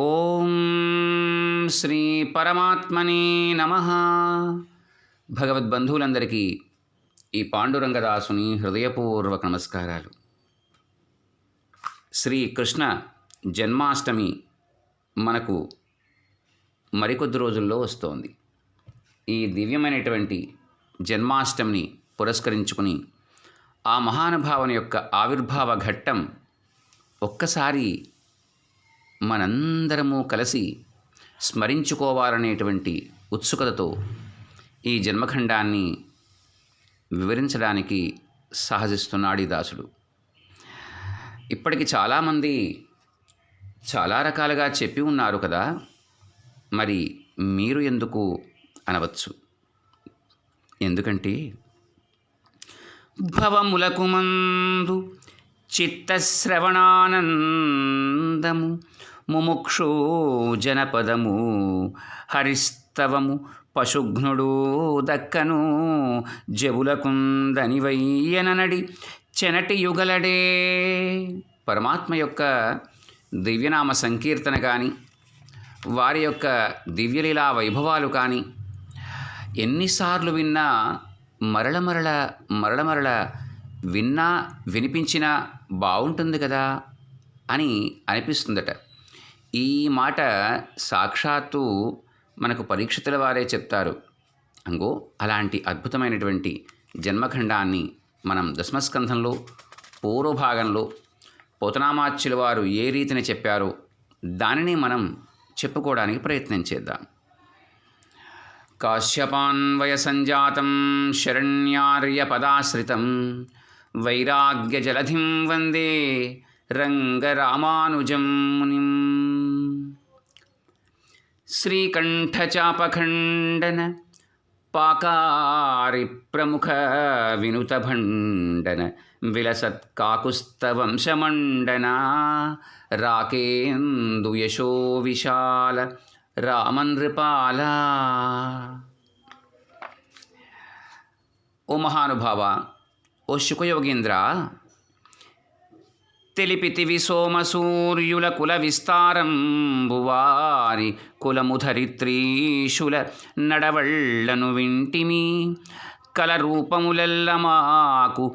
ఓం శ్రీ పరమాత్మనే నమః. భగవద్బంధువులందరికీ ఈ పాండురంగదాసుని హృదయపూర్వక నమస్కారాలు. శ్రీకృష్ణ జన్మాష్టమి మనకు మరికొద్ది రోజుల్లో వస్తోంది. ఈ దివ్యమైనటువంటి జన్మాష్టమిని పురస్కరించుకుని ఆ మహానుభావుని యొక్క ఆవిర్భావ ఘట్టం ఒక్కసారి మనందరము కలిసి స్మరించుకోవాలనేటువంటి ఉత్సుకతతో ఈ జన్మఖండాన్ని వివరించడానికి సాహసిస్తున్నాడు ఈ దాసుడు. ఇప్పటికి చాలామంది చాలా రకాలుగా చెప్పి ఉన్నారు కదా, మరి మీరు ఎందుకు అనవచ్చు. ఎందుకంటే భవములకు మందు చిత్తశ్రవణానందము ముముక్షు జనపదము హరిస్తవము పశుఘ్నుడు దక్కను జబులకుందనివయ్యననడి చెనటి యుగలడే. పరమాత్మ యొక్క దివ్యనామ సంకీర్తన కానీ, వారి యొక్క దివ్యలీలా వైభవాలు కానీ ఎన్నిసార్లు విన్నా మరల విన్నా వినిపించినా బాగుంటుంది కదా అని అనిపిస్తుందట. ఈ మాట సాక్షాత్తు మనకు పరీక్షితుల వారే చెప్తారు. అంగో అలాంటి అద్భుతమైనటువంటి జన్మఖండాన్ని మనం దశమస్కంధంలో పూర్వభాగంలో పోతనామాచ్యుల వారు ఏ రీతిని చెప్పారో దానిని మనం చెప్పుకోవడానికి ప్రయత్నం చేద్దాం. కాశ్యపాన్వయ సంజాతం శరణ్యార్యపదాశ్రితం వైరాగ్యజలధిం వందే రంగరామానుజం మునిం. శ్రీకంఠచాపఖండన పాకారి ప్రముఖ వినుతభండన విలసత్కాకుస్తవంశమండన రాకేందు యశో విశాల రామనృపాల. ఓ మహానుభావ, ఓ శుకయోగీంద్ర, తెలిపితివి సోమసూర్యుల కుల విస్తారంబువారి కులముధరిత్రీషుల నడవళ్లను వింటిమి. కల రూపములెల్ల మాకు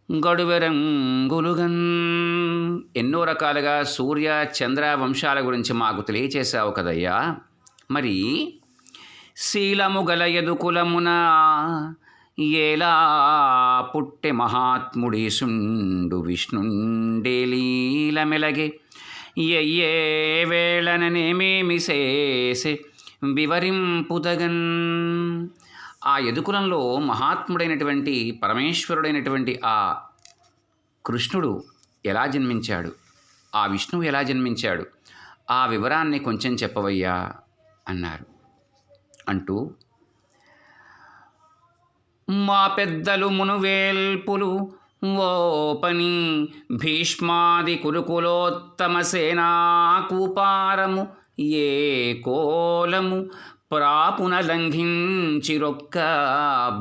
గడువెరంగులుగన్. ఎన్నో రకాలుగా సూర్య చంద్ర వంశాల గురించి మాకు తెలియచేశావు కదయ్యా. మరి శీలము గల యదుకులమున ఏలా పుట్టె మహాత్ముడీసుండు విష్ణుండే లీల మెలగే ఎయ్యే వేళననేమేమి చేసే వివరింపుదగన్. ఆ యదుకులంలో మహాత్ముడైనటువంటి పరమేశ్వరుడైనటువంటి ఆ కృష్ణుడు ఎలా జన్మించాడు, ఆ విష్ణువు ఎలా జన్మించాడు, ఆ వివరాన్ని కొంచెం చెప్పవయ్యా అన్నారు. అంటూ మా పెద్దలు మునువేల్పులు ఓపని భీష్మాది కురుకులోత్తమ సేనాకూపారము ఏ కోలము ప్రాపున లంఘించిరొక్క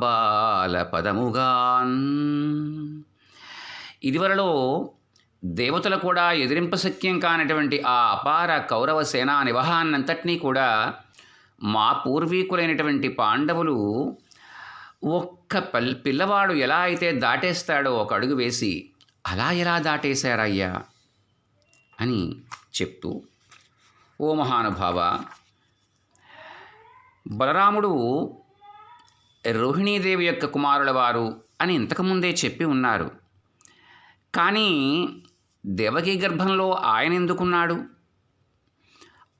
బాల పదముగాన్. ఇదివరలో దేవతలు కూడా ఎదిరింపశక్యం కానటువంటి ఆ అపార కౌరవ సేనా నివహాన్నంతటినీ కూడా మా పూర్వీకులైనటువంటి పాండవులు ఒక్క పిల్లవాడు ఎలా అయితే దాటేస్తాడో ఒక అడుగు వేసి అలా ఎలా దాటేశారయ్యా అని చెప్తూ, ఓ మహానుభావ, బలరాముడు రోహిణీదేవి యొక్క కుమారుల వారు అని ఇంతకుముందే చెప్పి ఉన్నారు. కానీ దేవకీ గర్భంలో ఆయన ఎందుకున్నాడు?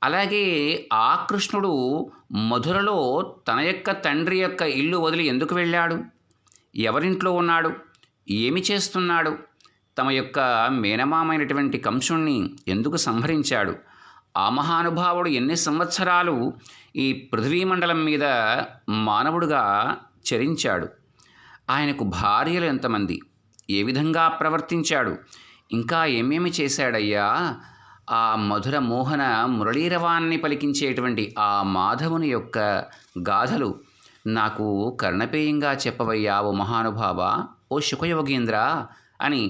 అలాగే ఆ కృష్ణుడు మధురలో తన యొక్క తండ్రి యొక్క ఇల్లు వదిలి ఎందుకు వెళ్ళాడు? ఎవరింట్లో ఉన్నాడు? ఏమి చేస్తున్నాడు? తమ యొక్క మేనమామైనటువంటి కంసుణ్ణి ఎందుకు సంహరించాడు? ఆ మహానుభావుడు ఎన్ని సంవత్సరాలు ఈ పృథ్వీమండలం మీద మానవుడుగా చరించాడు? ఆయనకు భార్యలు ఎంతమంది? ఏ విధంగా ప్రవర్తించాడు? ఇంకా ఏమేమి చేశాడయ్యా? ఆ మధుర మోహన మురళీరవాన్ని పలికించేటువంటి ఆ మాధవుని యొక్క గాథలు నాకు కర్ణపేయంగా చెప్పవయ్యా ఓ మహానుభావ, ఓ శుకయోగీంద్ర అని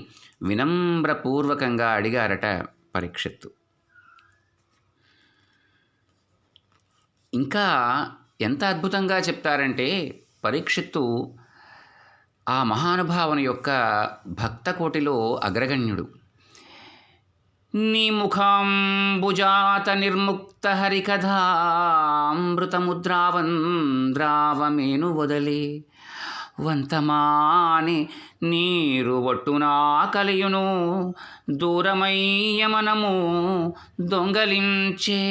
వినమ్రపూర్వకంగా అడిగారట పరీక్షిత్తు. ఇంకా ఎంత అద్భుతంగా చెప్తారంటే పరీక్షిత్తు ఆ మహానుభావుని యొక్క భక్త కోటిలో అగ్రగణ్యుడు. నీ ముఖాంబుజాత నిర్ముక్త హరికథామృతముద్రావంద్రావమేను వదలే వంతమాని నీరు ఒట్టునా కలియును దూరమయ్యమనము దొంగలించే.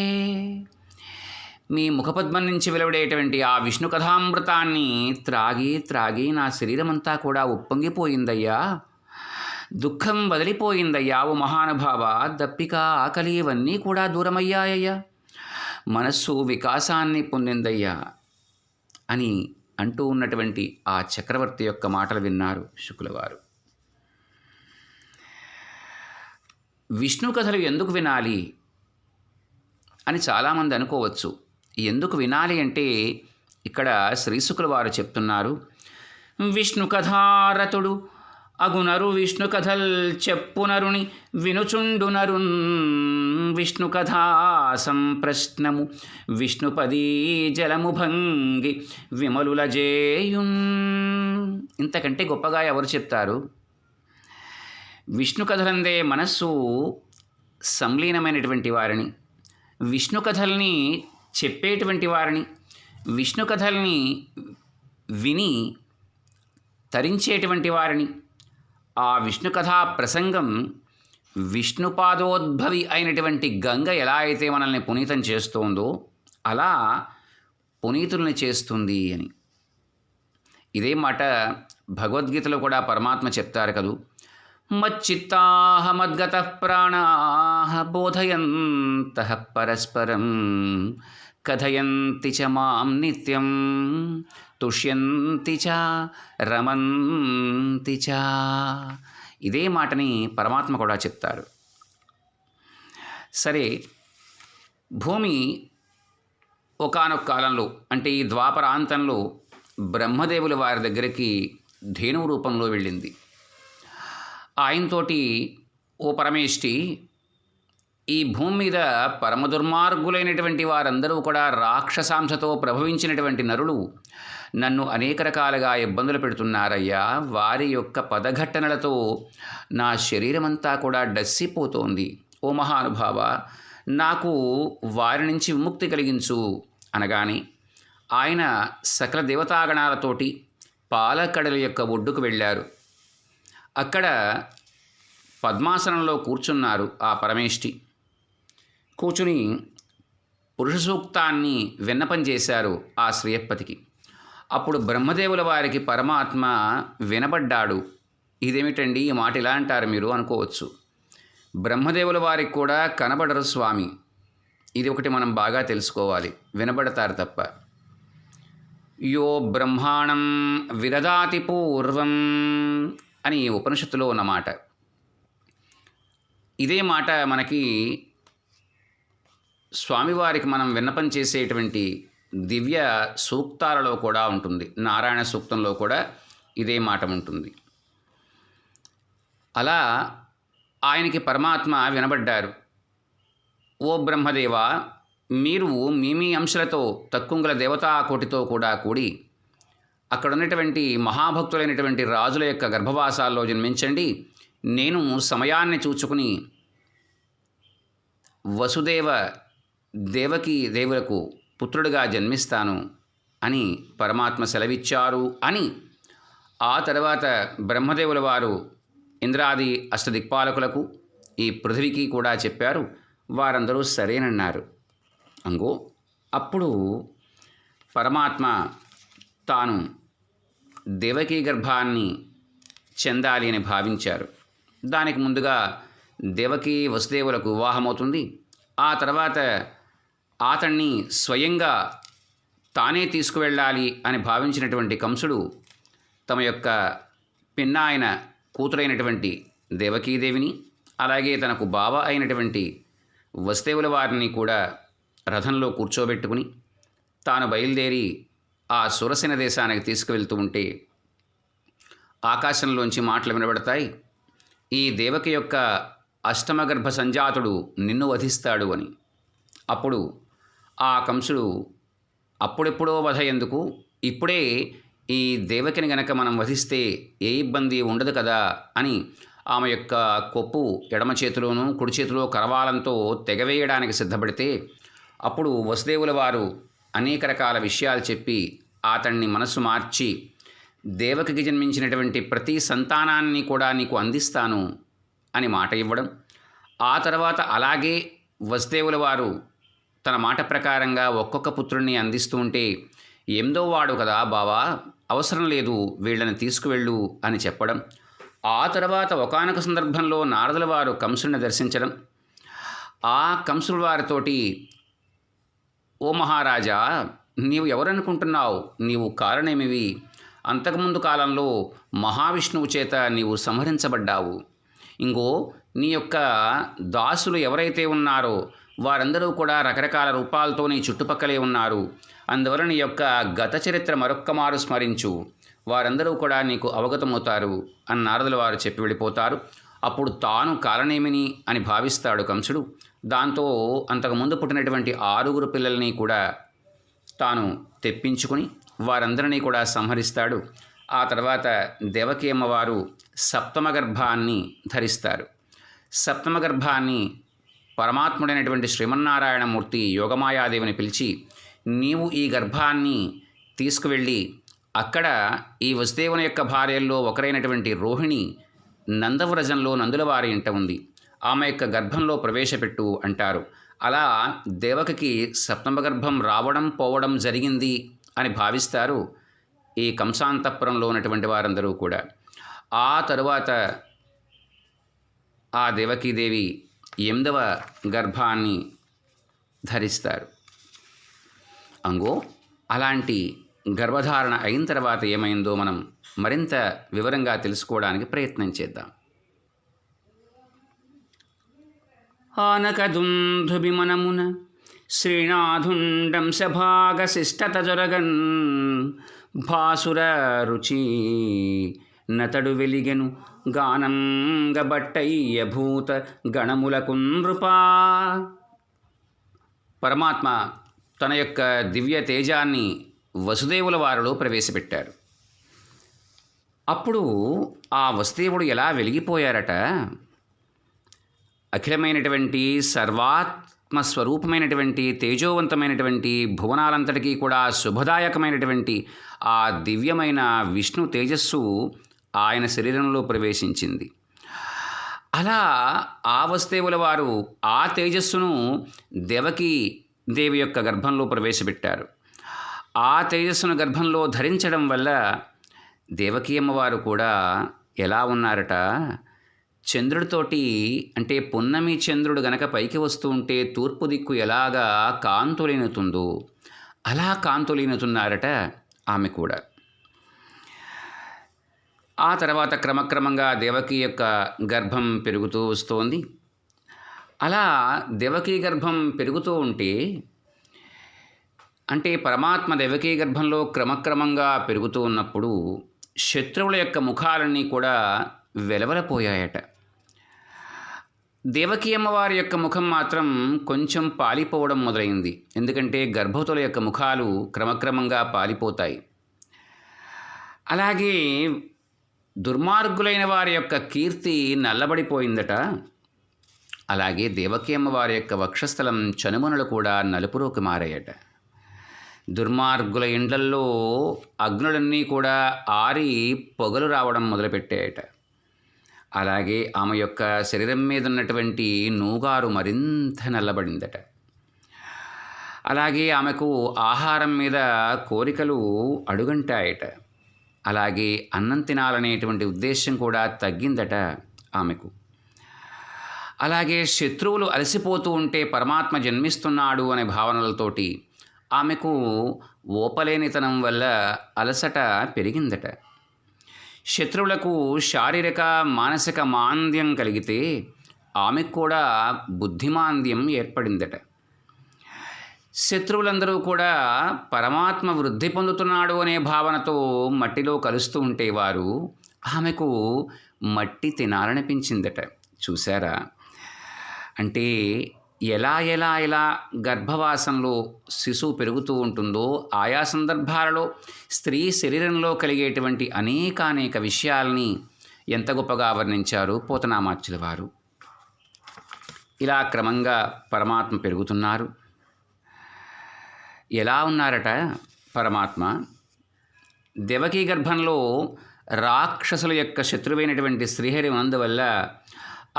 మీ ముఖపద్మం నుంచి వెలువడేటువంటి ఆ విష్ణు కథామృతాన్ని త్రాగి త్రాగి నా శరీరమంతా కూడా ఉప్పొంగిపోయిందయ్యా, దుఃఖం వదిలిపోయిందయ్యా ఓ మహానుభావ, దప్పిక ఆకలి ఇవన్నీ కూడా దూరమయ్యాయ్యా, మనస్సు వికాసాన్ని పొందిందయ్యా అని అంటూ ఉన్నటువంటి ఆ చక్రవర్తి యొక్క మాటలు విన్నారు శుకులవారు. విష్ణు కథలు ఎందుకు వినాలి అని చాలామంది అనుకోవచ్చు. ఎందుకు వినాలి అంటే ఇక్కడ శ్రీశుకుల వారు చెప్తున్నారు, విష్ణు కథారతుడు అగునరు విష్ణు కథల్ చెప్పునరుని వినుచుండునరున్ విష్ణు కథా సంప్రశ్నము విష్ణుపదీ జలము భంగి విమలుల జేయున్. ఇంతకంటే గొప్పగా ఎవరు చెప్తారు? విష్ణు కథలందే మనస్సు సంలీనమైనటువంటి వారిని, విష్ణు కథల్ని చెప్పేటువంటి వారిని, విష్ణు కథల్ని విని తరించేటువంటి వారిని, ఆ విష్ణు కథా ప్రసంగం విష్ణుపాదోద్భవి అయినటువంటి గంగ ఎలా అయితే మనల్ని పునీతం చేస్తోందో అలా పునీతుల్ని చేస్తుంది అని. ఇదే మాట భగవద్గీతలో కూడా పరమాత్మ చెప్తారు కదూ, మచ్చిత్తాహ మద్గతః ప్రాణాః బోధయంతః పరస్పరం కథయంతి చ మాం నిత్యం తుష్యంతి చ రమంతి చ. ఇదే మాటని పరమాత్మ కూడా చెప్తారు. సరే, భూమి ఒకానొక కాలంలో అంటే ఈ ద్వాపరాంతంలో బ్రహ్మదేవుల వారి దగ్గరికి ధేనువు రూపంలో వెళ్ళింది. ఆయనతోటి, ఓ పరమేష్టి, ఈ భూమి మీద పరమ దుర్మార్గులైనటువంటి వారందరూ కూడా రాక్షసాంశతో ప్రభవించినటువంటి నరులు నన్ను అనేక రకాలుగా ఇబ్బందులు పెడుతున్నారయ్యా, వారి యొక్క పదఘట్టనలతో నా శరీరమంతా కూడా డస్సిపోతోంది. ఓ మహానుభావ, నాకు వారి నుంచి విముక్తి కలిగించు అనగానే ఆయన సకల దేవతాగణాలతోటి పాలకడల యొక్క ఒడ్డుకు వెళ్ళారు. అక్కడ పద్మాసనంలో కూర్చున్నారు ఆ పరమేష్టి. కూర్చుని పురుష సూక్తాన్ని విన్నపం చేశారు ఆ శ్రీయప్పతికి. అప్పుడు బ్రహ్మదేవుల వారికి పరమాత్మ వినబడ్డాడు. ఇదేమిటండి ఈ మాట ఇలా అంటారు మీరు అనుకోవచ్చు. బ్రహ్మదేవుల వారికి కూడా కనబడరు స్వామి. ఇది ఒకటి మనం బాగా తెలుసుకోవాలి, వినబడతారు తప్ప. యో బ్రహ్మాణం విదదాతి పూర్వం అని ఉపనిషత్తులో ఉన్నమాట. ఇదే మాట మనకి స్వామివారికి మనం విన్నపం చేసేటువంటి దివ్య సూక్తాలలో కూడా ఉంటుంది. నారాయణ సూక్తంలో కూడా ఇదే మాట ఉంటుంది. అలా ఆయనకి పరమాత్మ వినబడ్డారు. ఓ బ్రహ్మదేవ, మీరు మీ అంశాలతో తక్కుంగుల దేవతా కోటితో కూడా కూడి అక్కడ ఉన్నటువంటి మహాభక్తులైనటువంటి రాజుల యొక్క గర్భవాసాల్లో జన్మించండి. నేను సమయాన్ని చూచుకుని వసుదేవ దేవకి దేవులకు పుత్రుడిగా జన్మిస్తాను అని పరమాత్మ సెలవిచ్చారు అని ఆ తర్వాత బ్రహ్మదేవుల వారు ఇంద్రాది అష్టదిక్పాలకులకు ఈ పృథివికి కూడా చెప్పారు. వారందరూ సరేనన్నారు. అంగో అప్పుడు పరమాత్మ తాను దేవకీ గర్భాన్ని చెందాలి అని భావించారు. దానికి ముందుగా దేవకీ వసుదేవులకు వివాహమవుతుంది. ఆ తర్వాత అతన్ని స్వయంగా తానే తీసుకువెళ్ళాలి అని భావించినటువంటి కంసుడు తమ యొక్క పిన్నాయన కూతురైనటువంటి దేవకీదేవిని, అలాగే తనకు బావ అయినటువంటి వసుదేవుల వారిని కూడా రథంలో కూర్చోబెట్టుకుని తాను బయలుదేరి ఆ సురసేన దేశానికి తీసుకువెళ్తూ ఉంటే ఆకాశంలోంచి మాటలు వినబడతాయి, ఈ దేవకి యొక్క అష్టమగర్భ సంజాతుడు నిన్ను వధిస్తాడు అని. అప్పుడు ఆ కంసుడు అప్పుడెప్పుడో వధ ఎందుకు, ఇప్పుడే ఈ దేవకిని గనక మనం వధిస్తే ఏ ఇబ్బంది ఉండదు కదా అని ఆమె యొక్క కొప్పు ఎడమ చేతిలోనూ కుడి చేతిలో కరవాలంతో తెగవేయడానికి సిద్ధపడితే అప్పుడు వసుదేవుల వారు అనేక రకాల విషయాలు చెప్పి అతన్ని మనసు మార్చి దేవకికి జన్మించినటువంటి ప్రతి సంతానాన్ని కూడా నీకు అందిస్తాను అని మాట ఇవ్వడం, ఆ తర్వాత అలాగే వసుదేవుల వారు తన మాట ప్రకారంగా ఒక్కొక్క పుత్రుణ్ణి అందిస్తూ ఉంటే ఎనిమిదో వాడు కదా బావా, అవసరం లేదు వీళ్ళని తీసుకువెళ్ళు అని చెప్పడం, ఆ తర్వాత ఒకానొక సందర్భంలో నారదుల వారు కంసుని దర్శించడం, ఆ కంసుల వారితోటి ఓ మహారాజా, నీవు ఎవరనుకుంటున్నావు, నీవు కారణమేమివి, అంతకుముందు కాలంలో మహావిష్ణువు చేత నీవు సంహరించబడ్డావు, ఇంకో నీ యొక్క దాసులు ఎవరైతే ఉన్నారో వారందరూ కూడా రకరకాల రూపాలతో నీ చుట్టుపక్కలే ఉన్నారు, అందువలన నీ యొక్క గత చరిత్ర మరొక్కమారు స్మరించు, వారందరూ కూడా నీకు అవగతమవుతారు అని నారదుల వారు చెప్పి వెళ్ళిపోతారు. అప్పుడు తాను కారణేమిని అని భావిస్తాడు కంసుడు. దాంతో అంతకుముందు పుట్టినటువంటి 6 పిల్లల్ని కూడా తాను తెప్పించుకుని వారందరినీ కూడా సంహరిస్తాడు. ఆ తర్వాత దేవకీ అమ్మవారు సప్తమ గర్భాన్ని ధరిస్తారు. సప్తమ గర్భాన్ని పరమాత్ముడైనటువంటి శ్రీమన్నారాయణమూర్తి యోగమాయాదేవిని పిలిచి, నీవు ఈ గర్భాన్ని తీసుకువెళ్ళి అక్కడ ఈ వసుదేవుని యొక్క భార్యల్లో ఒకరైనటువంటి రోహిణి నందవ్రజంలో నందుల వారి ఇంట ఉంది, ఆమె యొక్క గర్భంలో ప్రవేశపెట్టు అంటారు. అలా దేవకికి సప్తమ గర్భం రావడం పోవడం జరిగింది అని భావిస్తారు ఈ కంసాంతఃపురంలో ఉన్నటువంటి వారందరూ కూడా. ఆ తరువాత ఆ దేవకీదేవి 8వ గర్భాన్ని ధరిస్తారు. అంగో అలాంటి గర్భధారణ అయిన తర్వాత ఏమైందో మనం మరింత వివరంగా తెలుసుకోవడానికి ప్రయత్నం చేద్దాం. ఆనకదుంధుభిమనమున శ్రీనాథుండం సభాగశిష్టత జొరగన్ భాసుర రుచి నతడు వెలిగెను గానం గబట్టయ్య భూత గణములకు నృపా. పరమాత్మ తన యొక్క దివ్య తేజాన్ని వసుదేవుల వారిలో ప్రవేశపెట్టారు. అప్పుడు ఆ వసుదేవుడు ఎలా వెలిగిపోయారట, అఖిలమైనటువంటి సర్వాత్మస్వరూపమైనటువంటి తేజోవంతమైనటువంటి భువనాలంతటికీ కూడా శుభదాయకమైనటువంటి ఆ దివ్యమైన విష్ణు తేజస్సు ఆయన శరీరంలో ప్రవేశించింది. అలా ఆ వసుదేవుల వారు ఆ తేజస్సును దేవకీ దేవి యొక్క గర్భంలో ప్రవేశపెట్టారు. ఆ తేజస్సును గర్భంలో ధరించడం వల్ల దేవకీ అమ్మవారు కూడా ఎలా ఉన్నారట, చంద్రుడితోటి అంటే పున్నమి చంద్రుడు గనక పైకి వస్తూ ఉంటే తూర్పు దిక్కు ఎలాగా కాంతులీనుతుందో అలా కాంతులీనుతున్నారట ఆమె కూడా. ఆ తర్వాత క్రమక్రమంగా దేవకీ యొక్క గర్భం పెరుగుతూ వస్తోంది. అలా దేవకీ గర్భం పెరుగుతూ ఉంటే అంటే పరమాత్మ దేవకీ గర్భంలో క్రమక్రమంగా పెరుగుతూ ఉన్నప్పుడు శత్రువుల యొక్క ముఖాలన్నీ కూడా వెలవలపోయాయట. దేవకీ అమ్మవారి యొక్క ముఖం మాత్రం కొంచెం పాలిపోవడం మొదలైంది. ఎందుకంటే గర్భవతుల యొక్క ముఖాలు క్రమక్రమంగా పాలిపోతాయి. అలాగే దుర్మార్గులైన వారి యొక్క కీర్తి నల్లబడిపోయిందట. అలాగే దేవకీ అమ్మవారి యొక్క వక్షస్థలం చనుమనులు కూడా నలుపులోకి మారాయట. దుర్మార్గుల ఇండ్లల్లో అగ్నులన్నీ కూడా ఆరి పొగలు రావడం మొదలుపెట్టాయట. అలాగే ఆమె యొక్క శరీరం మీద ఉన్నటువంటి నూగారు మరింత నల్లబడిందట. అలాగే ఆమెకు ఆహారం మీద కోరికలు అడుగంటాయట. అలాగే అన్నం తినాలనేటువంటి ఉద్దేశం కూడా తగ్గిందట ఆమెకు. అలాగే శత్రువులు అలసిపోతూ ఉంటే పరమాత్మ జన్మిస్తున్నాడు అనే భావనలతోటి ఆమెకు ఓపలేనితనం వల్ల అలసట పెరిగిందట. శత్రువులకు శారీరక మానసిక మాంద్యం కలిగితే ఆమెకు కూడా బుద్ధిమాంద్యం ఏర్పడిందట. శత్రువులందరూ కూడా పరమాత్మ వృద్ధి పొందుతున్నాడు అనే భావనతో మట్టిలో కలుస్తూ ఉంటే వారు ఆమెకు మట్టి తినాలనిపించిందట. చూసారా, అంటే ఎలా గర్భవాసంలో శిశువు పెరుగుతూ ఉంటుందో ఆయా సందర్భాలలో స్త్రీ శరీరంలో కలిగేటువంటి అనేక విషయాల్ని ఎంత గొప్పగా వర్ణించారు పోతనామాచ్యుల వారు. ఇలా క్రమంగా పరమాత్మ పెరుగుతున్నారు. ఎలా ఉన్నారట పరమాత్మ? దేవకీ గర్భంలో రాక్షసుల యొక్క శత్రువైనటువంటి శ్రీహరి ఉన్నందువల్ల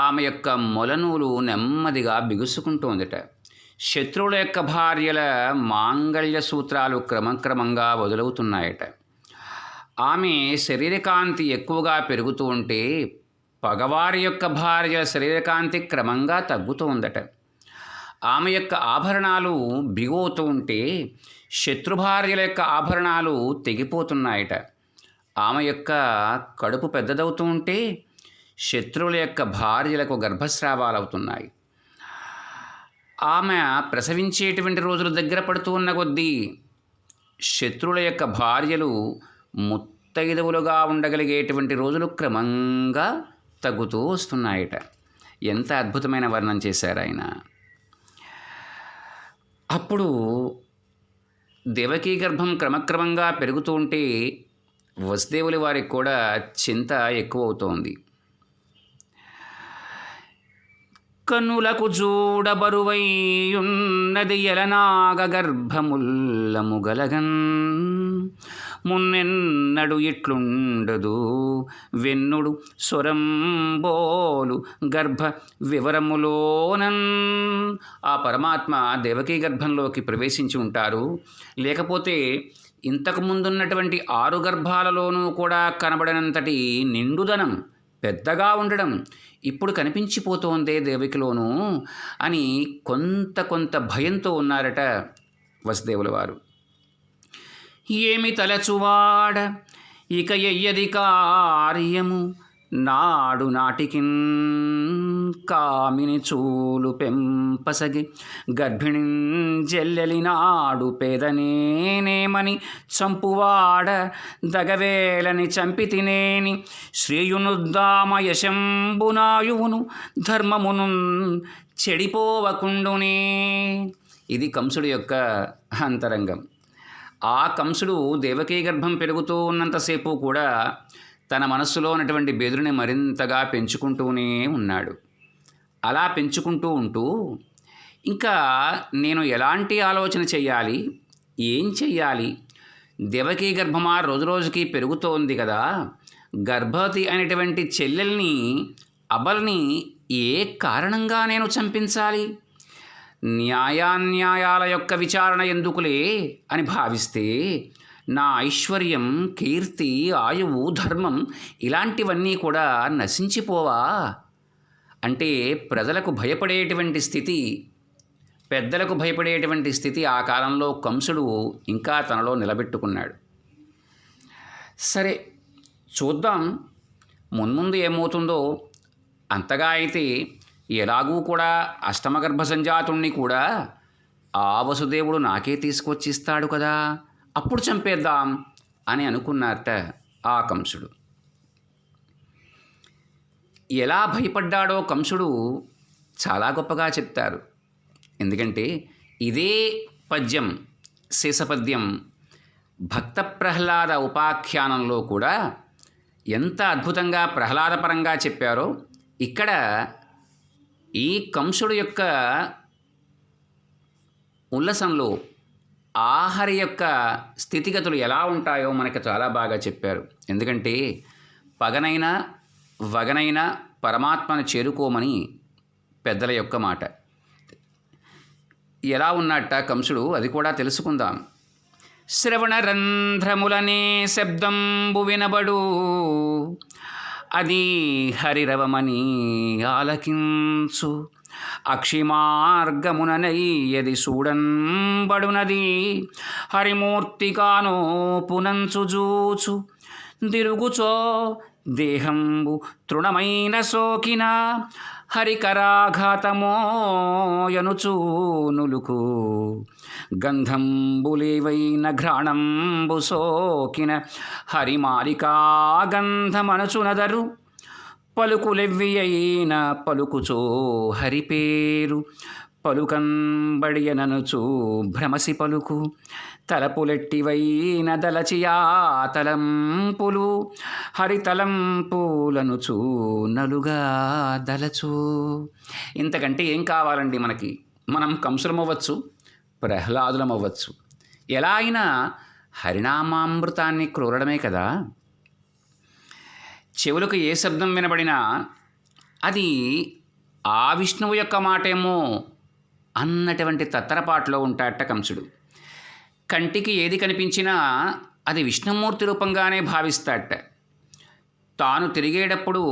ఆమె యొక్క మొలనూలు నెమ్మదిగా బిగుసుకుంటోందట. శత్రువుల యొక్క భార్యల మాంగళ్య సూత్రాలు క్రమక్రమంగా వదులవుతున్నాయట. ఆమె శరీరకాంతి ఎక్కువగా పెరుగుతూ ఉంటే పగవారి యొక్క భార్యల శరీరకాంతి క్రమంగా తగ్గుతూ ఉందట. ఆమె యొక్క ఆభరణాలు బిగుతూ ఉంటే శత్రుభార్యల యొక్క ఆభరణాలు తెగిపోతున్నాయట. ఆమె యొక్క కడుపు పెద్దదవుతూ ఉంటే శత్రువుల యొక్క భార్యలకు గర్భస్రావాలు అవుతున్నాయి. ఆమె ప్రసవించేటువంటి రోజులు దగ్గర పడుతూ ఉన్న కొద్దీ శత్రువుల యొక్క భార్యలు ముత్తైదవులుగా ఉండగలిగేటువంటి రోజులు క్రమంగా తగ్గుతూ వస్తున్నాయట. ఎంత అద్భుతమైన వర్ణన చేశారు ఆయన. అప్పుడు దేవకీ గర్భం క్రమక్రమంగా పెరుగుతూ ఉంటే వసుదేవుల వారికి కూడా చింత ఎక్కువ అవుతోంది. కనులకు చూడబరువైయున్నది ఎలనాగ గర్భముల్లము గలగన్ మున్నెన్నడు ఇట్లుండదు వెన్నుడు స్వరంబోలు గర్భ వివరములోనన్. ఆ పరమాత్మ దేవకీ గర్భంలోకి ప్రవేశించి ఉంటారు. లేకపోతే ఇంతకు ముందున్నటువంటి 6 గర్భాలలోనూ కూడా కనబడినంతటి నిండుదనం, పెద్దగా ఉండడం ఇప్పుడు కనిపించిపోతోందే దేవకిలోనూ అని కొంత భయంతో ఉన్నారట వసుదేవుల వారు. ఏమి తలచువాడ ఇక ఎయ్యది కార్యము నాడు నాటికిన్ కామిని చూలు పెంపసగి గర్భిణి జల్లెలి నాడు పేదనేనేమని చంపువాడ దగవేలని చంపి తినేని శ్రీయునుద్దామ యశంబునాయువును ధర్మమును చెడిపోవకుండునే. ఇది కంసుడి యొక్క అంతరంగం. ఆ కంసుడు దేవకీ గర్భం పెరుగుతూ ఉన్నంతసేపు కూడా తన మనస్సులో ఉన్నటువంటి బెదురుని మరింతగా పెంచుకుంటూనే ఉన్నాడు. అలా పెంచుకుంటూ ఉంటూ ఇంకా నేను ఎలాంటి ఆలోచన చెయ్యాలి, ఏం చెయ్యాలి, దేవకీ గర్భమా రోజురోజుకి పెరుగుతోంది కదా, గర్భవతి అనేటువంటి చెల్లెల్ని అబల్ని ఏ కారణంగా నేను చంపించాలి, న్యాయాన్యాయాల యొక్క విచారణ ఎందుకులే అని భావిస్తే నా ఐశ్వర్యం, కీర్తి, ఆయువు, ధర్మం ఇలాంటివన్నీ కూడా నశించిపోవా? అంటే ప్రజలకు భయపడేటువంటి స్థితి, పెద్దలకు భయపడేటువంటి స్థితి ఆ కాలంలో కంసుడు ఇంకా తనలో నిలబెట్టుకున్నాడు. సరే చూద్దాం మున్ముందు ఏమవుతుందో. అంతగా అయితే ఎలాగూ కూడా అష్టమగర్భ సంజాతుణ్ణి కూడా ఆ వసుదేవుడు నాకే తీసుకొచ్చిస్తాడు కదా, అప్పుడు చంపేద్దాం అని అనుకున్నారట ఆ కంసుడు. ఎలా భయపడ్డాడో కంసుడు చాలా గొప్పగా చెప్తారు. ఎందుకంటే ఇదే పద్యం, శేషపద్యం భక్త ప్రహ్లాద ఉపాఖ్యానంలో కూడా ఎంత అద్భుతంగా ప్రహ్లాదపరంగా చెప్పారో ఇక్కడ ఈ కంసుడు యొక్క ఉల్లసంలో ఆహరి యొక్క స్థితిగతులు ఎలా ఉంటాయో మనకు చాలా బాగా చెప్పారు. ఎందుకంటే పగనైనా వగనైనా పరమాత్మను చేరుకోమని పెద్దల యొక్క మాట. ఎలా ఉన్నట్ట కంసుడు అది కూడా తెలుసుకుందాం. శ్రవణరంధ్రములనే శబ్దంబు వినబడు అది హరిరవమని ఆలకించు అక్షిమార్గముననయ్యది చూడంబడునది హరిమూర్తిగానో పునంచు జూచు దిరుగుచో దేహంబు తృణమైన సోకిన హరికరాఘాతమోయనుచూ నులుకు గంధంబులేవైన ఘ్రాణంబు సోకిన హరిమాలికా గంధమనుచునదరు పలుకులెవ్వి అయిన పలుకుచో హరిపేరు పలుకంబడియననుచు భ్రమసి పలుకు తలపులెట్టివైన దలచియా తలంపులు హరితలంపులనుచు నలుగా దలచు. ఇంతకంటే ఏం కావాలండి మనకి? మనం కంసులమవ్వచ్చు, ప్రహ్లాదులమవ్వచ్చు. ఎలా అయినా హరినామామృతాన్ని క్రోరడమే కదా. చెవులకు ఏ శబ్దం వినబడినా అది ఆ విష్ణువు యొక్క మాటేమో అన్నటువంటి తత్తరపాటులో ఉంటాడట కంసుడు. కంటికి ఏది కనిపించినా అది విష్ణుమూర్తి రూపంగానే భావిస్తాడట. తాను తిరిగేటప్పుడు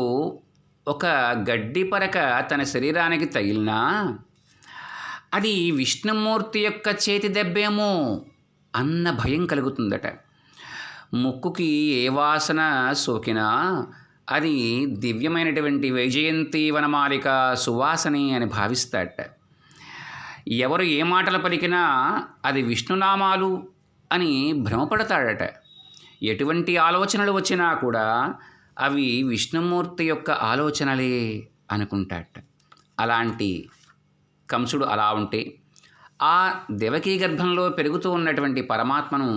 ఒక గడ్డి పరక తన శరీరానికి తగిలినా అది విష్ణుమూర్తి యొక్క చేతి దెబ్బేమో అన్న భయం కలుగుతుందట. ముక్కుకి ఏ వాసన సోకినా అది దివ్యమైనటువంటి వైజయంతి వనమాలిక సువాసని అని భావిస్తాడట. ఎవరు ఏ మాటలు పలికినా అది విష్ణునామాలు అని భ్రమపడతాడట. ఎటువంటి ఆలోచనలు వచ్చినా కూడా అవి విష్ణుమూర్తి యొక్క ఆలోచనలే అనుకుంటాడట. అలాంటి కంసుడు అలా ఉంటే ఆ దేవకీ గర్భంలో పెరుగుతూ ఉన్నటువంటి పరమాత్మను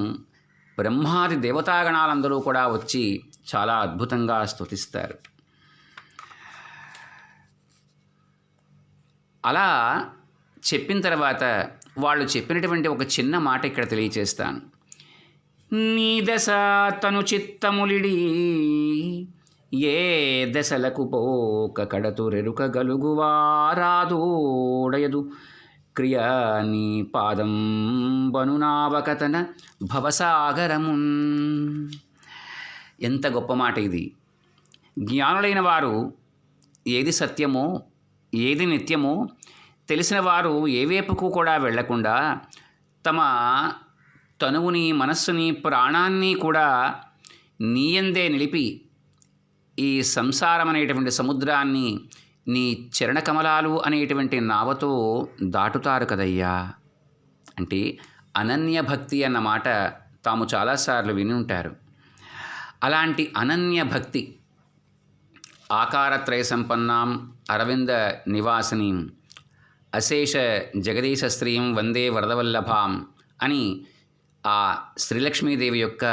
బ్రహ్మాది దేవతాగణాలందరూ కూడా వచ్చి చాలా అద్భుతంగా స్తుతిస్తారు. అలా చెప్పిన తర్వాత వాళ్ళు చెప్పినటువంటి ఒక చిన్న మాట ఇక్కడ తెలియచేస్తాను. నీ దశ తను చిత్తములిడి ఏ దశలకు పోక కడతురెరుక గలుగువారాదోడయదు క్రియ నీ పాదం బనునావకతన భవసాగరమున్. ఎంత గొప్ప మాట ఇది! జ్ఞానులైన వారు ఏది సత్యమో ఏది నిత్యమో తెలిసిన వారు ఏ వైపుకు కూడా వెళ్లకుండా తమ తనువుని, మనస్సుని, ప్రాణాన్ని కూడా నీయందే నిలిపి ఈ సంసారం అనేటువంటి సముద్రాన్ని నీ చరణకమలాలు అనేటువంటి నావతో దాటుతారు కదయ్యా. అంటే అనన్య భక్తి అన్న మాట తాము చాలాసార్లు విని ఉంటారు. అలాంటి అనన్య భక్తి ఆకారత్రయ సంపన్నాం అరవింద నివాసినీం అశేష జగదీశ స్త్రీం వందే వరదవల్లభాం అని ఆ శ్రీలక్ష్మీదేవి యొక్క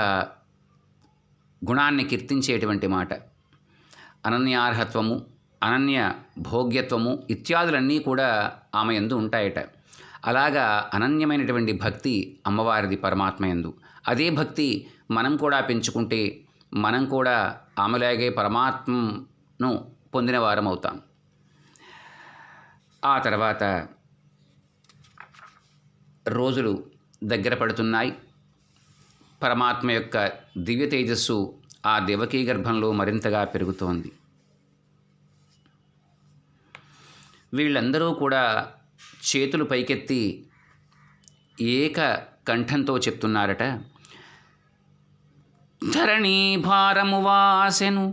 గుణాన్ని కీర్తించేటువంటి మాట. అనన్యార్హత్వము, అనన్య భోగ్యత్వము ఇత్యాదులన్నీ కూడా ఆమె యందు ఉంటాయట. అలాగా అనన్యమైనటువంటి భక్తి అమ్మవారిది పరమాత్మ యందు. అదే భక్తి మనం కూడా పెంచుకుంటే మనం కూడా ఆమెలాగే పరమాత్మను పొందిన వారం అవుతాం. ఆ తర్వాత రోజులు దగ్గర పడుతున్నాయి. పరమాత్మ యొక్క దివ్య తేజస్సు ఆ దేవకీ గర్భంలో మరింతగా పెరుగుతోంది. వీళ్ళందరూ కూడా చేతులు పైకెత్తి ఏక కంఠంతో చెప్తున్నారట. ధరణీ భారము వాసెను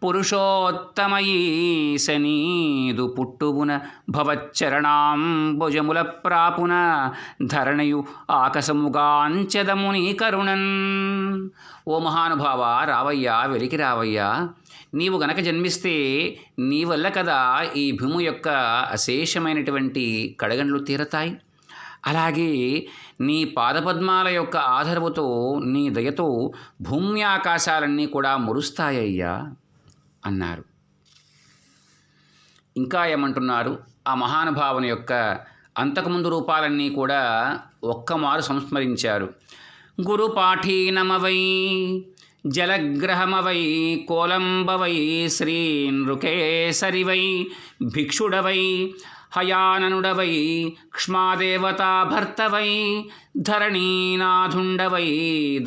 పురుషోత్తమయీశనీదు పుట్టువున భవచ్చరణాంబుజముల ప్రాపున ధరణయు ఆకసముగాంచెదము నీ కరుణన్. ఓ మహానుభావ, రావయ్యా, వెలికి రావయ్యా. నీవు గనక జన్మిస్తే నీ వల్ల కదా ఈ భూమి యొక్క అశేషమైనటువంటి కడగండ్లు తీరతాయి. అలాగే నీ పాదపద్మాల యొక్క ఆదరవుతో, నీ దయతో భూమి ఆకాశాలన్నీ కూడా మురుస్తాయ్యా అన్నారు. ఇంకా ఏమంటున్నారు? ఆ మహానుభావుని యొక్క అంతకుముందు రూపాలన్నీ కూడా ఒక్కమారు సంస్మరించారు. గురుపాఠీనమవై జలగ్రహమవై కోలంబవై శ్రీనృకేసరివై భిక్షుడవై హయాననుడవై క్ష్మాదేవతా భర్తవై ధరణీనాథుండవై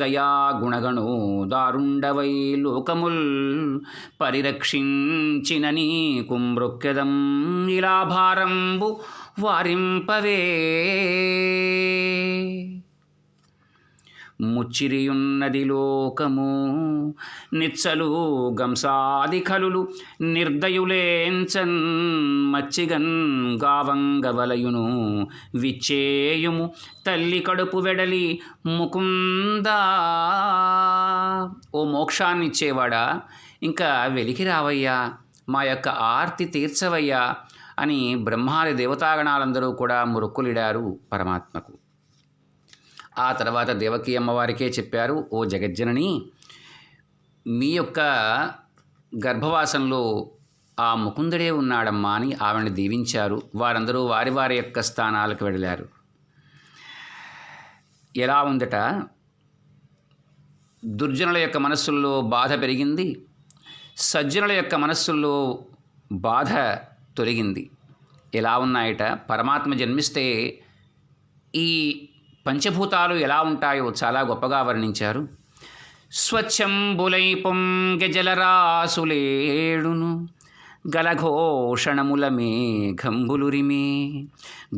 దయాగుణగణో దారుండవై లోకముల్ పరిరక్షించిన నీకు మృక్యదం ఇలా భారంబు వారింపవే. ముచ్చిరియున్నది లోకము నిచ్చలు గంసాది ఖలులు నిర్దయులేంచన్ మచ్చిగన్ గావంగవలయును విచ్చేయుము తల్లి కడుపు వెడలి ముకుందా. ఓ మోక్షాన్నిచ్చేవాడా, ఇంకా వెలికి రావయ్యా, మా యొక్క ఆర్తి తీర్చవయ్యా అని బ్రహ్మాది దేవతాగణాలందరూ కూడా మొక్కులిడారు పరమాత్మకు. ఆ తర్వాత దేవకీ అమ్మవారికే చెప్పారు, ఓ జగజ్జనని, మీ యొక్క గర్భవాసంలో ఆ ముకుందుడే ఉన్నాడమ్మా అని ఆవిడని దీవించారు. వారందరూ వారి వారి యొక్క స్థానాలకు వెళ్ళారు. ఎలా ఉందట, దుర్జనుల యొక్క మనస్సుల్లో బాధ పెరిగింది, సజ్జనుల యొక్క మనస్సుల్లో బాధ తొలగింది. ఎలా ఉన్నాయట, పరమాత్మ జన్మిస్తే ఈ పంచభూతాలు ఎలా ఉంటాయో చాలా గొప్పగా వర్ణించారు. స్వచ్ఛంబులై పొంగె జలరాసులేడును, గలఘోషణముల మేఘంబులురిమే,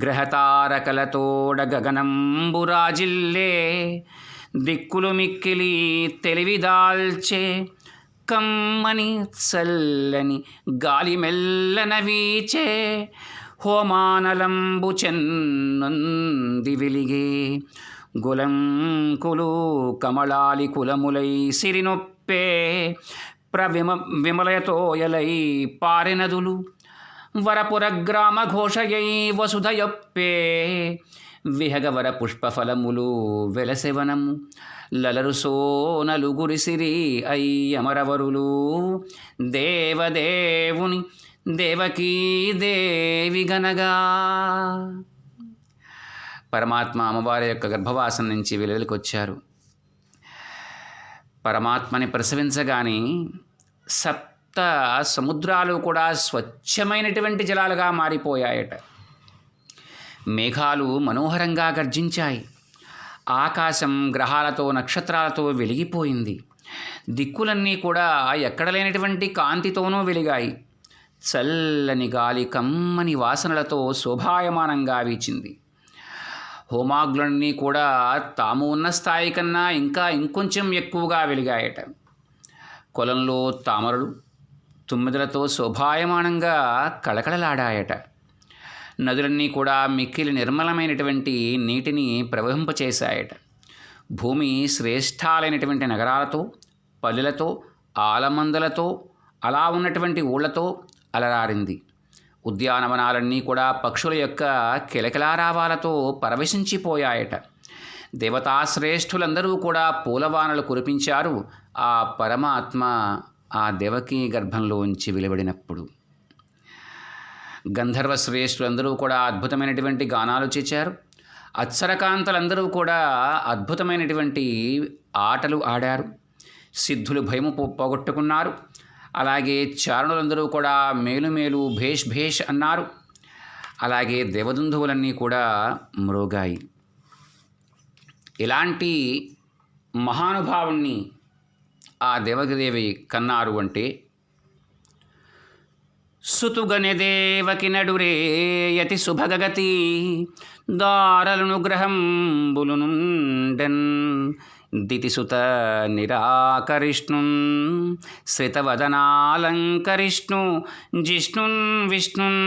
గ్రహతారకలతోడ గగనంబురాజిల్లే, దిక్కులు మిక్కిలి తెలివిదాల్చే, కమ్మని చల్లని గాలి మెల్లన వీచే, హోమానలంబు చెన్నంది వెలిగే, గులంకులు కమళాలి కులములై సిరినొప్పే, విమలయతోయలై పారెనదులు, వరపురగ్రామ ఘోషయై వసుధయొప్పే, విహగవర పుష్పఫలములు వెలసెవనము, లలరు సోనలు గురిసిరి అయ్యమరవరులు, దేవదేవుని దేవకీ దేవి గనగా. పరమాత్మ అమ్మవారి యొక్క గర్భవాసం నుంచి వెలువెలికొచ్చారు. పరమాత్మని ప్రసవించగానే సప్త సముద్రాలు కూడా స్వచ్ఛమైనటువంటి జలాలుగా మారిపోయాయట. మేఘాలు మనోహరంగా గర్జించాయి. ఆకాశం గ్రహాలతో నక్షత్రాలతో వెలిగిపోయింది. దిక్కులన్నీ కూడా ఎక్కడ లేనటువంటి కాంతితోనూ వెలిగాయి. చల్లని గాలి కమ్మని వాసనలతో శోభాయమానంగా వీచింది. హోమాగ్నులన్నీ కూడా తాము ఉన్న స్థాయి కన్నా ఇంకొంచెం ఎక్కువగా వెలిగాయట. కొలంలో తామరలు తుమ్మిదలతో శోభాయమానంగా కళకళలాడాయట. నదులన్నీ కూడా మిక్కిలి నిర్మలమైనటువంటి నీటిని ప్రవహింపచేశాయట. భూమి శ్రేష్ఠాలైనటువంటి నగరాలతో, పల్లెలతో, ఆలమందలతో, అలా ఉన్నటువంటి ఊళ్ళతో అలరారింది. ఉద్యానవనాలన్నీ కూడా పక్షుల యొక్క కిలకిలారావాలతో పరవశించిపోయాయట. దేవతాశ్రేష్ఠులందరూ కూడా పూలవానలు కురిపించారు ఆ పరమాత్మ ఆ దేవకీ గర్భంలోంచి వెలువడినప్పుడు. గంధర్వ శ్రేష్ఠులందరూ కూడా అద్భుతమైనటువంటి గానాలు చేశారు. అప్సరకాంతలందరూ కూడా అద్భుతమైనటువంటి ఆటలు ఆడారు. సిద్ధులు భయము పోగొట్టుకున్నారు. అలాగే చారణులందరూ కూడా మేలు భేష్ భేష్ అన్నారు. అలాగే దేవదుందువులన్నీ కూడా మ్రోగాయి. ఇలాంటి మహానుభావుణ్ణి ఆ దేవకీదేవి కన్నారు అంటే, సుతుగనె దేవకి నడురేయతి శుభగతి, దారలును గ్రహంబులునుండెన్, దితిసుత నిరాకరిష్ణున్, శ్రితవదనాలంకరిష్ణు జిష్ణున్ విష్ణున్,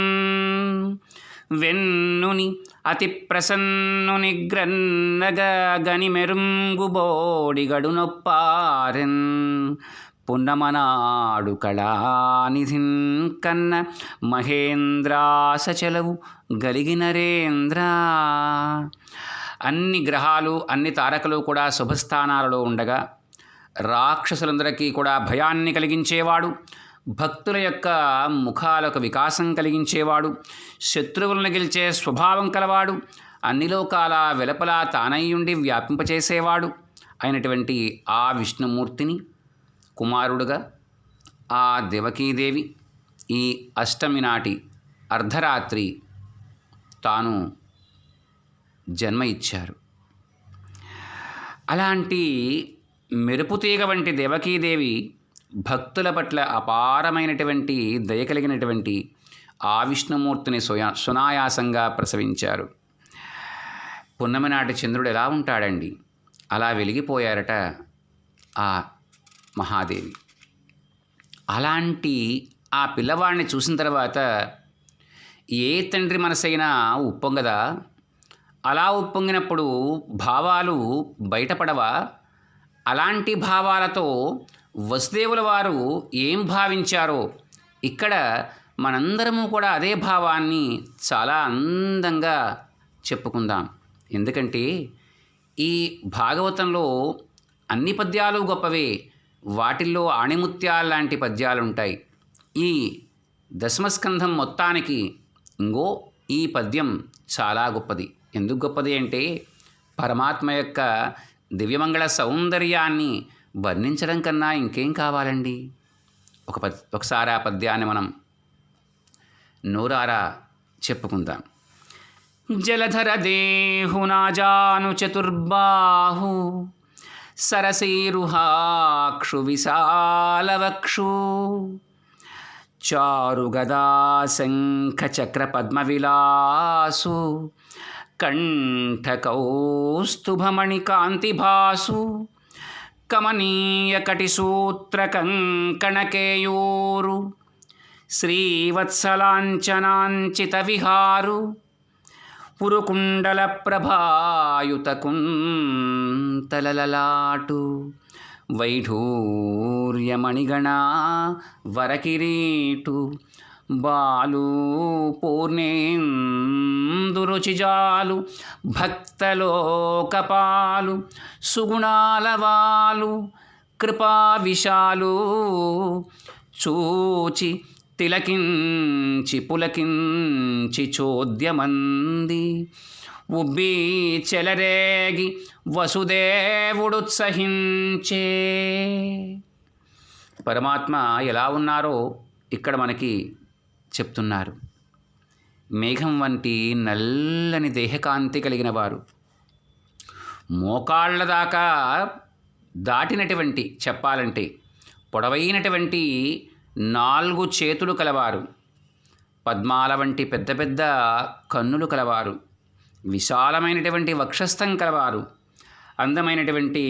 వెన్నుని అతి ప్రసన్నుని గ్రన్నగ గని మెరుంగు బోడిగడు నొప్పారెన్, పున్నమనాడు కళానిధిన్ కన్న మహేంద్రాసచలవు గలిగి నరేంద్ర. అన్ని గ్రహాలు అన్ని తారకలు కూడా శుభస్థానాలలో ఉండగా రాక్షసులందరికీ కూడా భయాన్ని కలిగించేవాడు, భక్తుల యొక్క ముఖాలకు వికాసం కలిగించేవాడు, శత్రువులను గెలిచే స్వభావం కలవాడు, అన్ని లోకాల వెలపలా తానయ్యుండి వ్యాపింపచేసేవాడు అయినటువంటి ఆ విష్ణుమూర్తిని కుమారుడుగా ఆ దేవకీదేవి ఈ అష్టమి నాటి అర్ధరాత్రి తాను జన్మ ఇచ్చారు. అలాంటి మెరుపుతీగ వంటి దేవకీదేవి భక్తుల పట్ల అపారమైనటువంటి దయ కలిగినటువంటి ఆ విష్ణుమూర్తిని సునాయాసంగా ప్రసవించారు. పున్నమి నాటి చంద్రుడు ఎలా ఉంటాడండి, అలా వెలిగిపోయారట ఆ మహాదేవి. అలాంటి ఆ పిల్లవాడిని చూసిన తర్వాత ఏ తండ్రి మనసైనా ఉప్పొంగదా? అలా ఉప్పొంగినప్పుడు భావాలు బయటపడవా? అలాంటి భావాలతో వసుదేవుల వారు ఏం భావించారో ఇక్కడ మనందరము కూడా అదే భావాన్ని చాలా అందంగా చెప్పుకుందాం. ఎందుకంటే ఈ భాగవతంలో అన్ని పద్యాలు గొప్పవే, వాటిల్లో ఆణిముత్యాలు లాంటి పద్యాలు ఉంటాయి. ఈ దశమస్కంధం మొత్తానికి ఇంగో ఈ పద్యం చాలా గొప్పది. ఎందుకు గొప్పది అంటే పరమాత్మ యొక్క దివ్యమంగళ సౌందర్యాన్ని వర్ణించడం కన్నా ఇంకేం కావాలండి. ఒకసారి ఆ పద్యాన్ని మనం నోరారా చెప్పుకుందాం. జలధర దేహునాజాను చతుర్బాహు సరసీరుహాక్షు విశాలవక్షు చారుగదా శంఖ చక్ర పద్మవిలాసు కంఠకౌస్తుభమణి కాంతిభాసు కమనీయ కటిసూత్ర కంకణకేయూరు శ్రీవత్సలాంఛనాంచిత విహారు పురుకుండల ప్రభాయుత కుంతలలలాటు వైఢూర్యమణిగణ వరకిరీటు బాలు పూర్ణేందురుచిజాలు భక్తలోకపాలు సుగుణాలవాలు కృపా విశాలు చూచి తిలకించి పులకించి చోద్యమంది ఉబ్బి చెలరేగి వసుదేవుడుత్సహించే. పరమాత్మ ఎలా ఉన్నారో ఇక్కడ మనకి చెప్తున్నారు. మేఘం వంటి నల్లని దేహకాంతి కలిగిన వారు, మోకాళ్ళ దాకా దాటినటువంటి, చెప్పాలంటే పొడవైనటువంటి 4 చేతులు కలవారు, పద్మాల వంటి పెద్ద పెద్ద కన్నులు కలవారు, విశాలమైనటువంటి వక్షస్థం కలవారు, అందమైనటువంటి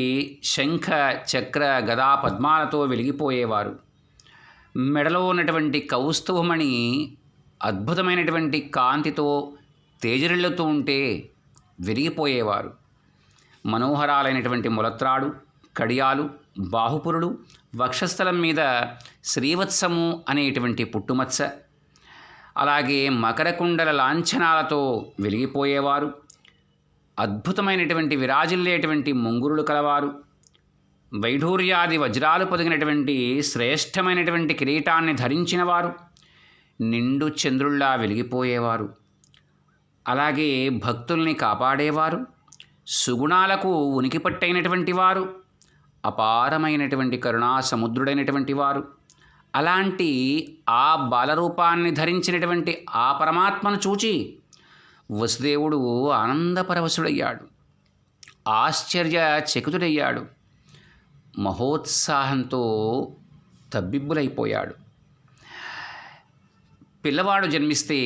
శంఖ చక్ర గదా పద్మాలతో వెలిగిపోయేవారు, మెడలో ఉన్నటువంటి కౌస్తుభమణి అద్భుతమైనటువంటి కాంతితో తేజరిల్లుతూ ఉంటే వెలిగిపోయేవారు, మనోహరాలైనటువంటి ములత్రాడు, కడియాలు, బాహుపురుడు, వక్షస్థలం మీద శ్రీవత్సము అనేటువంటి పుట్టుమచ్చ, అలాగే మకరకుండల లాంఛనాలతో వెలిగిపోయేవారు, అద్భుతమైనటువంటి విరాజిల్లేటువంటి ముంగురులు కలవారు, వైఢూర్యాది వజ్రాలు పొదిగినటువంటి శ్రేష్టమైనటువంటి కిరీటాన్ని ధరించినవారు, నిండు చంద్రుల్లా వెలిగిపోయేవారు, అలాగే భక్తుల్ని కాపాడేవారు, సుగుణాలకు ఉనికిపట్టైనటువంటి వారు, అపారమైనటువంటి కరుణా సముద్రుడైనటువంటి వారు. అలాంటి ఆ బాలరూపాన్ని ధరించినటువంటి ఆ పరమాత్మను చూచి వసుదేవుడు ఆనందపరవశుడయ్యాడు, ఆశ్చర్యచకితుడయ్యాడు, మహోత్సాహంతో తబ్బిబ్బులైపోయాడు. పిల్లవాడు జన్మిస్తే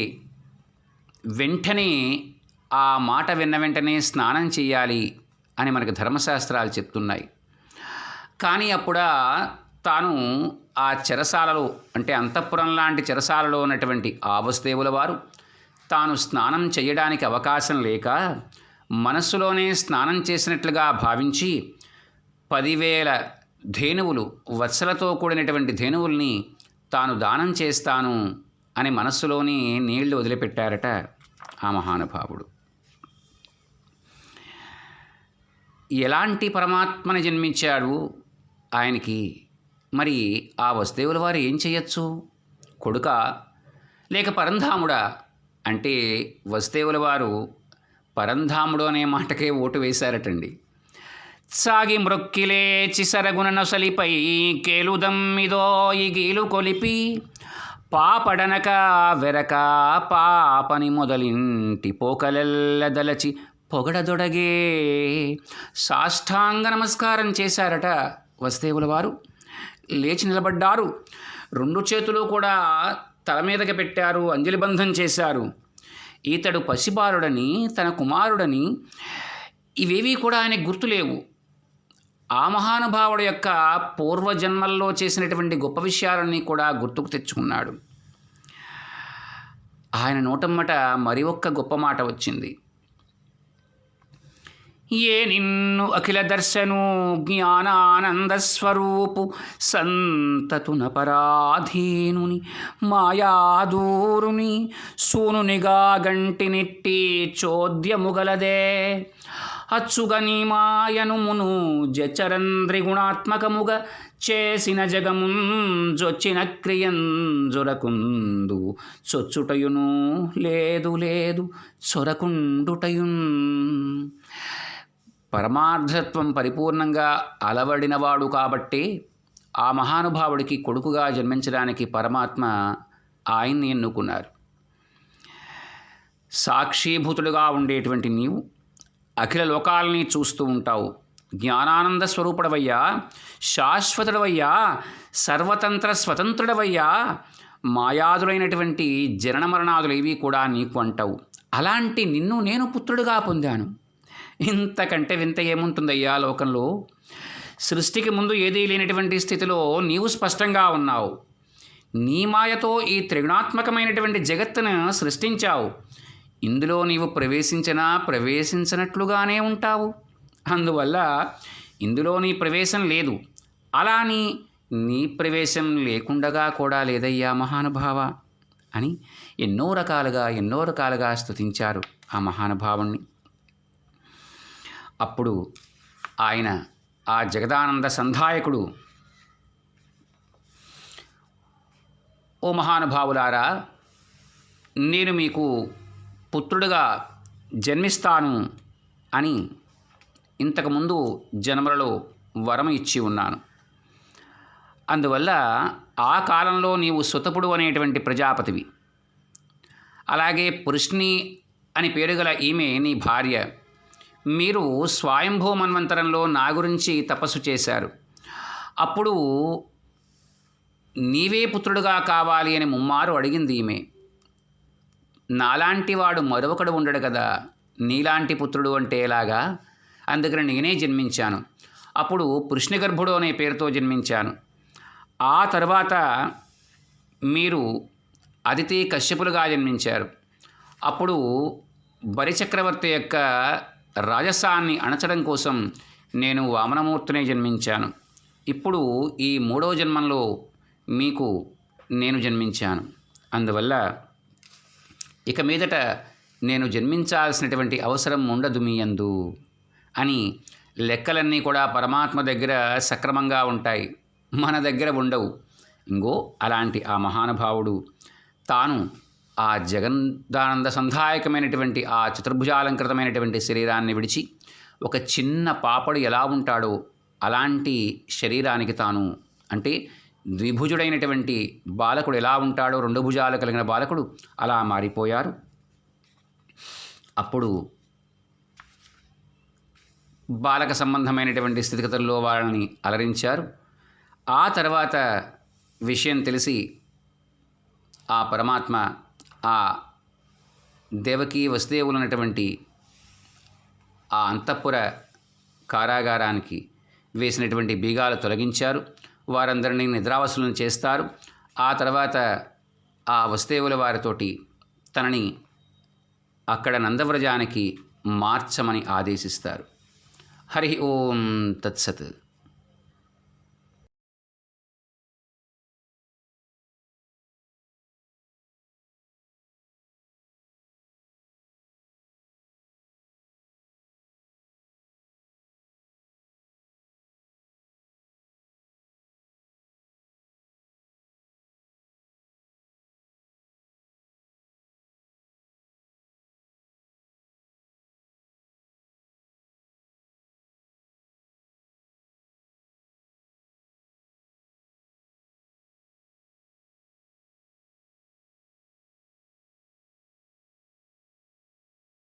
వెంటనే ఆ మాట విన్న వెంటనే స్నానం చేయాలి అని మనకు ధర్మశాస్త్రాలు చెప్తున్నాయి. కానీ అప్పుడా తాను ఆ చెరసాలలో, అంటే అంతఃపురం లాంటి చెరసాలలో ఉన్నటువంటి ఆ వసుదేవుల వారు తాను స్నానం చేయడానికి అవకాశం లేక మనస్సులోనే స్నానం చేసినట్లుగా భావించి 10,000 ధేనువులు, వత్సలతో కూడినటువంటి ధేనువుల్ని తాను దానం చేస్తాను అని మనస్సులోని నీళ్లు వదిలిపెట్టారట ఆ మహానుభావుడు. ఎలాంటి పరమాత్మని జన్మించాడు ఆయనకి? మరి ఆ వసుదేవుల వారు ఏం చేయొచ్చు? కొడుకా లేక పరంధాముడా అంటే వసుదేవుల వారు పరంధాముడు అనే మాటకే ఓటు వేశారటండి. సాగి మ్రొక్కిలేచి సరగున నొసలిపై కేలుదమ్మిదో ఈ గీలు కొలిపి పాపడనక వెరక పాపని మొదలింటి పోకలెల్లదలచి పొగడదొడగే. సాష్టాంగ నమస్కారం చేశారట వసుదేవుల వారు. లేచి నిలబడ్డారు, 2 చేతులు కూడా తల మీదకి పెట్టారు, అంజలిబంధం చేశారు. ఈతడు పసిబాలుడని, తన కుమారుడని ఇవేవీ కూడా ఆయనకు గుర్తులేవు. ఆ మహానుభావుడు యొక్క పూర్వజన్మల్లో చేసినటువంటి గొప్ప విషయాలన్నీ కూడా గుర్తుకు తెచ్చుకున్నాడు. ఆయన నోటమ్మట మరి ఒక్క గొప్ప మాట వచ్చింది. ఏ నిన్ను అఖిల దర్శను జ్ఞానానంద స్వరూపు సంతతున పరాధీనుని మాయాదూరుని సూనునిగా గంటి నెట్టి చోద్యముగలదే అచ్చుగని మాయను మును జచరంద్రిగుణాత్మకముగ చేసిన జగమున్ జొచ్చిన క్రియంజొరకుందు చొచ్చుటయును లేదు లేదు చొరకుండుటయున్. పరమార్థత్వం పరిపూర్ణంగా అలవడినవాడు కాబట్టే ఆ మహానుభావుడికి కొడుకుగా జన్మించడానికి పరమాత్మ ఆయన్ని ఎన్నుకున్నారు. సాక్షీభూతుడుగా ఉండేటువంటి నీవు అఖిల లోకాలని చూస్తూ ఉంటావు. జ్ఞానానంద స్వరూపుడవయ్యా, శాశ్వతుడవయ్యా, సర్వతంత్ర స్వతంత్రుడవయ్యా, మాయాదులైనటువంటి జనన మరణాదులు ఏవి కూడా నీకు అంటావు. అలాంటి నిన్ను నేను పుత్రుడిగా పొందాను. ఇంతకంటే వింత ఏముంటుందయ్యా లోకంలో? సృష్టికి ముందు ఏదీ లేనటువంటి స్థితిలో నీవు స్పష్టంగా ఉన్నావు. నీ మాయతో ఈ త్రిగుణాత్మకమైనటువంటి జగత్తును సృష్టించావు. ఇందులో నీవు ప్రవేశించినట్లుగానే ఉంటావు. అందువల్ల ఇందులో నీ ప్రవేశం లేదు. అలా నీ ప్రవేశం లేకుండగా కూడా లేదయ్యా మహానుభావ అని ఎన్నో రకాలుగా స్తుతించారు ఆ మహానుభావుణ్ణి. అప్పుడు ఆయన ఆ జగదానంద సంధాయకుడు, ఓ మహానుభావులారా, నేను మీకు పుత్రుడిగా జన్మిస్తాను అని ఇంతకుముందు జన్మలలో వరం ఇచ్చి ఉన్నాను. అందువల్ల ఆ కాలంలో నీవు సుతపుడు అనేటువంటి ప్రజాపతివి. అలాగే పురుష్ణి అని పేరు గల ఈమె నీ భార్య. మీరు స్వయంభూ మన్వంతరంలో నా గురించి తపస్సు చేశారు. అప్పుడు నీవే పుత్రుడుగా కావాలి అని ముమ్మారు అడిగింది ఈమె. నాలాంటి వాడు మరొకడు ఉండడు కదా, నీలాంటి పుత్రుడు అంటే ఎలాగా? అందుకని నేనే జన్మించాను. అప్పుడు పురుష్ణిగర్భుడు అనే పేరుతో జన్మించాను. ఆ తర్వాత మీరు అదితి కశ్యపులుగా జన్మించారు. అప్పుడు బలిచక్రవర్తి యొక్క రాజసాన్ని అణచడం కోసం నేను వామనమూర్తినే జన్మించాను. ఇప్పుడు ఈ 3వ జన్మంలో మీకు నేను జన్మించాను. అందువల్ల ఇక మీదట నేను జన్మించాల్సినటువంటి అవసరం ఉండదు మీ యందు అని. లెక్కలన్నీ కూడా పరమాత్మ దగ్గర సక్రమంగా ఉంటాయి, మన దగ్గర ఉండవు. ఇంకో అలాంటి ఆ మహానుభావుడు తాను ఆ జగదానంద సంధాయకమైనటువంటి ఆ చతుర్భుజాలంకృతమైనటువంటి శరీరాన్ని విడిచి ఒక చిన్న పాపడు ఎలా ఉంటాడో అలాంటి శరీరానికి తాను, అంటే ద్విభుజుడైనటువంటి బాలకుడు ఎలా ఉంటాడో, 2 భుజాలు కలిగిన బాలకుడు అలా మారిపోయారు. అప్పుడు బాలక సంబంధమైనటువంటి స్థితిగతుల్లో వాళ్ళని అలరించారు. ఆ తర్వాత విషయం తెలిసి ఆ పరమాత్మ ఆ దేవకీ వసుదేవులు ఉన్నటువంటి ఆ అంతఃపుర కారాగారానికి వేసినటువంటి బీగాలు తొలగించారు. వారందరినీ నిద్రావసులను చేస్తారు. ఆ తర్వాత ఆ వసుదేవుల వారితోటి తనని అక్కడ నందవ్రజానికి మార్చమని ఆదేశిస్తారు. హరి ఓం తత్సత్.